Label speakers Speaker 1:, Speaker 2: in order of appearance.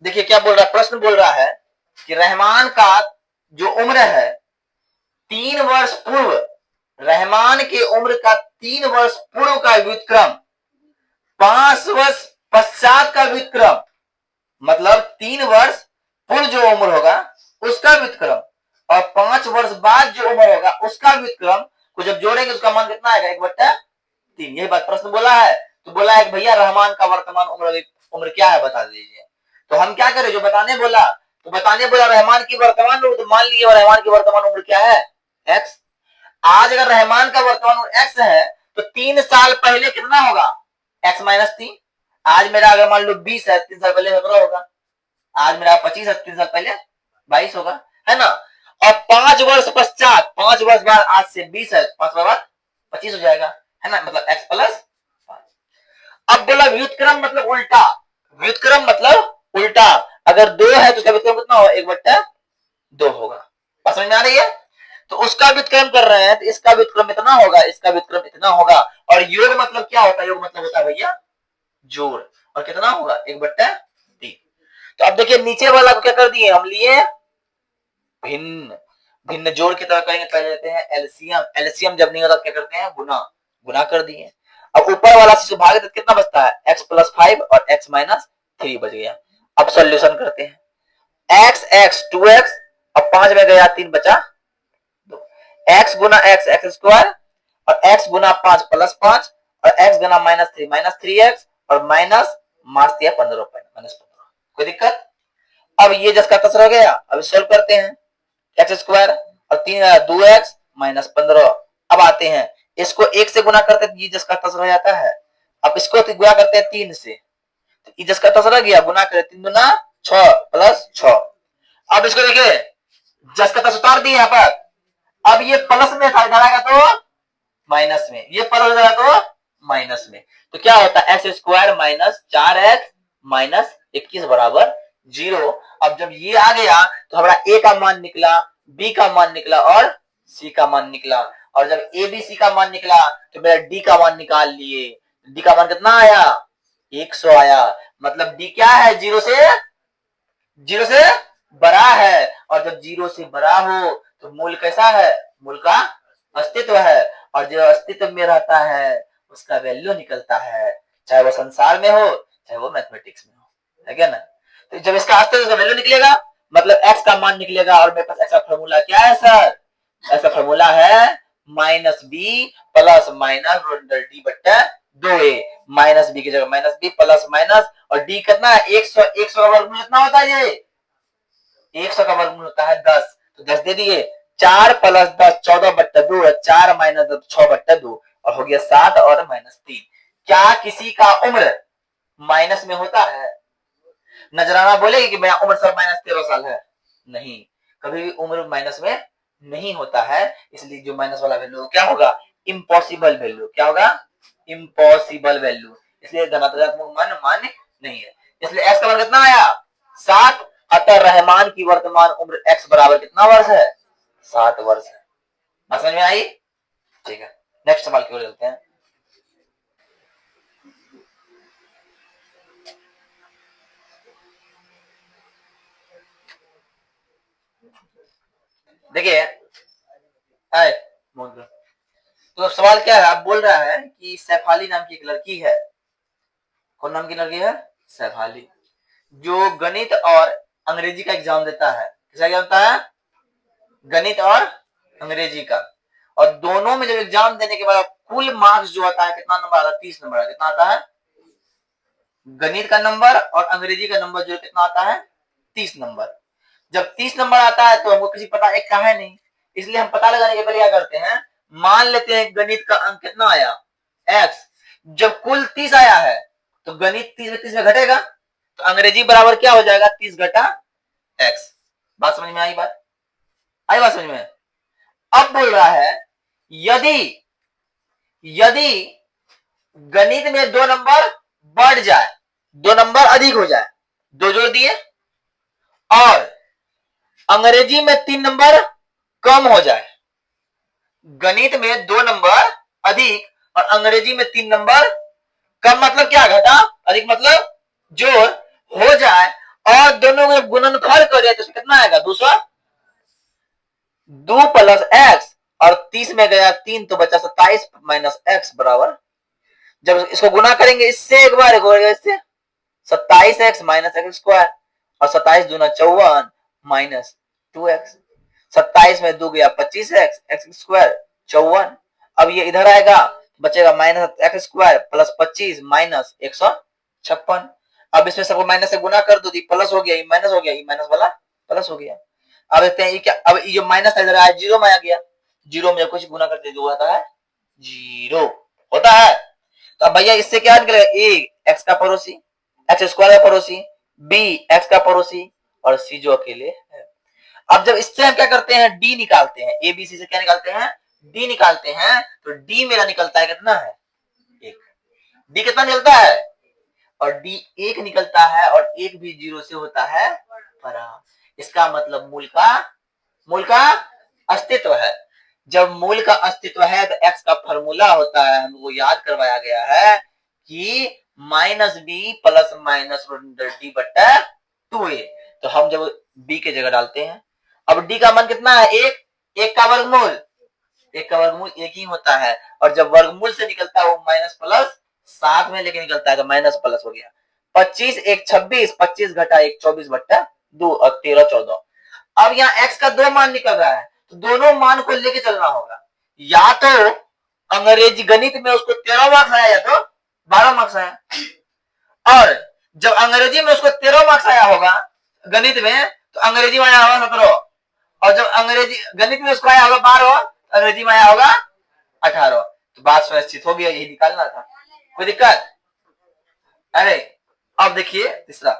Speaker 1: देखिए क्या बोल रहा है, प्रश्न बोल रहा है कि रहमान का जो उम्र है 3 वर्ष पूर्व, रहमान की उम्र का 3 वर्ष पूर्व का व्युत्क्रम 5 वर्ष पश्चात का व्युत्क्रम, मतलब 3 वर्ष पूर्व जो उम्र होगा उसका व्युत्क्रम और 5 वर्ष बाद जो उम्र होगा उसका व्युत्क्रम को जब जोड़ेंगे उसका मान कितना आएगा, 1/3। यही बात प्रश्न बोला है। तो बोला है भैया रहमान का वर्तमान उम्र क्या है बता दीजिए। तो हम क्या करें, जो बताने बोला तो बताने बोला रहमान की वर्तमान उम्र, तो मान लीजिए रहमान की वर्तमान उम्र क्या है, एक्स। आज अगर रहमान का वर्तमान उम्र एक्स है तो 3 साल पहले कितना होगा, x-3। आज मेरा अगर मान लो 20 है, 3 साल पहले 17 होगा। आज मेरा 25 है, 3 साल पहले 22 होगा, है ना। और 5 वर्ष पश्चात, 5 वर्ष बाद, आज से 20 है, 5 वर्ष बाद 25 हो जाएगा, है ना, मतलब x+5। अब बोला व्युत्क्रम मतलब उल्टा, व्युत्क्रम मतलब उल्टा। अगर 2 है तो उसका व्युत्क्रम कितना होगा, 1/2 होगा। बात समझ में आ रही है। तो उसका व्युत्क्रम कर रहे हैं तो इसका व्युत्क्रम इतना होगा, इसका व्युत्क्रम इतना होगा। और योग मतलब क्या होता है, योग मतलब होता है भैया जोड़। और कितना होगा, 1/3। तो अब देखिए नीचे वाला को क्या कर दिए हम, लिए भिन्न। भिन्न जोड़ की तरह करेंगे, पहले लेते हैं एलसीएम। एलसीएम जब नहीं होता क्या करते हैं, गुना। गुना कर दिए। अब ऊपर वाला से भागे तो कितना बचता है, x+5 और x-3 बच गया। अब सॉल्यूशन करते हैं, x 2x, अब 5 में गया 3 बचा 2, x गुना x x² और x गुना 5 +5 और x गुना -3 और माइनस मार्क्स दिया 15 -15। कोई दिक्कत। अब ये जिसका तसर हो गया, अब सोल्व करते हैं, x² और 2x -15। अब आते हैं इसको 1 से गुना करते हैं, ये जिसका तसर हो जाता है। अब इसको तो गुना करते हैं 3 से, तो ये जिसका तसर हो गया, गुना करें 3 दूना 6 +6। अब इसको देखिए जिसका तसर उतार दिए यहाँ पर। अब ये प्लस में था, इधर आएगा तो माइनस में, ये प्लस हो जाएगा तो माइनस में। तो क्या होता है, x² -4x -21 बराबर 0। अब जब ये आ गया तो हमारा a का मान निकला, b का मान निकला और c का मान निकला। और जब a b c का मान निकला तो मेरा d का मान निकाल लिए। d का मान कितना आया, 100 आया। मतलब d क्या है, 0 से बड़ा है। और जब 0 से बड़ा हो तो मूल कैसा है, मूल का अस्तित्व है। और जो अस्तित्व में रहता है उसका वैल्यू निकलता है, चाहे वो संसार में हो चाहे वो मैथमेटिक्स में हो, है क्या ना। तो जब इसका अस्तित्व का वैल्यू निकलेगा मतलब x का मान निकलेगा। और मेरे पास x का फॉर्मूला क्या है सर, ऐसा फॉर्मूला है -b plus minus √d/2a। Minus B की जगह -b प्लस माइनस और d कितना है, 100। 100 का वर्गमूल कितना होता है, ये 100 का वर्गमूल होता है 10। तो 10 दे दिए, 4 + 10 14/2 है, 4 - 6/2 और हो गया 7 और -3। क्या किसी का उम्र माइनस में होता है, नजराना बोलेगी कि मेरा उम्र सर -13 साल है, नहीं, कभी भी उम्र माइनस में नहीं होता है। इसलिए जो माइनस वाला वैल्यू क्या होगा, इम्पॉसिबल वैल्यू। क्या होगा, इम्पॉसिबल वैल्यू। इसलिए धनात्मक मान मान्य नहीं है। इसलिए x का मान कितना आया, 7। अतः रहमान की वर्तमान उम्र x बराबर कितना वर्ष है, 7 वर्ष है। समझ में आई, ठीक है। नेक्स्ट सवाल की ओर चलते हैं। देखिए तो सवाल क्या है, आप बोल रहा है कि सैफाली नाम की एक लड़की है। कौन नाम की लड़की है, सैफाली, जो गणित और अंग्रेजी का एग्जाम देता है। किसका एग्जाम देता है, गणित और अंग्रेजी का। और दोनों में जब एग्जाम देने के बाद कुल मार्क्स जो आता है कितना नंबर आता है, 30 नंबर। कितना आता है, गणित का नंबर और अंग्रेजी का नंबर जो कितना आता है, 30 नंबर। जब 30 नंबर आता है तो हमको किसी पता एक का है नहीं, इसलिए हम पता लगाने के पहले क्या करते हैं, मान लेते हैं गणित का अंक कितना आया, x। जब कुल 30 आया है तो गणित 30 में घटेगा, तो अंग्रेजी बराबर क्या हो जाएगा, 30 घटा x। बात समझ में आई, बात समझ में। अब बोल रहा है यदि गणित में 2 नंबर बढ़ जाए, 2 नंबर अधिक हो जाए, 2 जोड़ दिए, और अंग्रेजी में 3 नंबर कम हो जाए। गणित में 2 नंबर अधिक और अंग्रेजी में 3 नंबर कम, मतलब क्या, घटा। अधिक मतलब जोड़ हो जाए और दोनों को गुणनफल करें तो कितना आएगा 200, 2 प्लस एक्स और 30 में गया 3 तो बचा 27 माइनस एक्स बराबर, जब इसको गुना करेंगे इससे एक बार इससे 27 एक्स माइनस एक्स स्क्वायर और 27 दूना 54 माइनस 2x, 27 में 2 गया 25 एक्स एक्स स्क्वायर 54, अब ये इधर आएगा बचेगा minus x square plus 25 minus 156, अब इसमें सबको माइनस से गुना कर दो, प्लस हो गया, ये माइनस हो गया, ये माइनस वाला प्लस हो गया। अब देखते हैं ये क्या, अब ये माइनस इधर आया जीरो में आ गया, जीरो में कुछ गुना करते जो होता है जीरो होता है। तो अब भैया इससे क्या निकलेगा, ए एक्स का पड़ोसी, एक्स स्क्वायर का पड़ोसी, बी एक्स का पड़ोसी और सी जो अकेले है। अब जब इससे हम क्या करते हैं डी निकालते हैं, ए बी सी से क्या निकालते हैं डी निकालते हैं, तो डी मेरा निकलता है कितना है एक, डी कितना निकलता है और डी एक निकलता है और एक भी जीरो से होता है बड़ा, इसका मतलब मूल का अस्तित्व है। जब मूल का अस्तित्व है तो एक्स का फॉर्मूला होता है, हमको याद करवाया गया है कि minus B plus minus D बटा 2a, तो हम जब b के जगह डालते हैं, अब d का मान कितना है एक, एक का वर्गमूल एक ही होता है, और जब वर्गमूल से निकलता है वो माइनस प्लस साथ में लेके निकलता है तो माइनस प्लस हो गया, 25 एक 26, 25 घटा 1 24 बट्टा 2 और 13 14। अब यहाँ x का दो मान निकल रहा है तो दोनों मान को लेके चलना होगा, या तो अंग्रेजी गणित में उसको 13 मार्क्स आया या तो 12 मार्क्स आया, और जब अंग्रेजी में उसको 13 मार्क्स आया होगा गणित में तो अंग्रेजी में आया होगा 17, और जब अंग्रेजी गणित में उसको आया होगा 12 अंग्रेजी में आया होगा 18, तो बात सुनिश्चित हो गया, यही निकालना था, कोई दिक्कत? अरे अब देखिए तीसरा,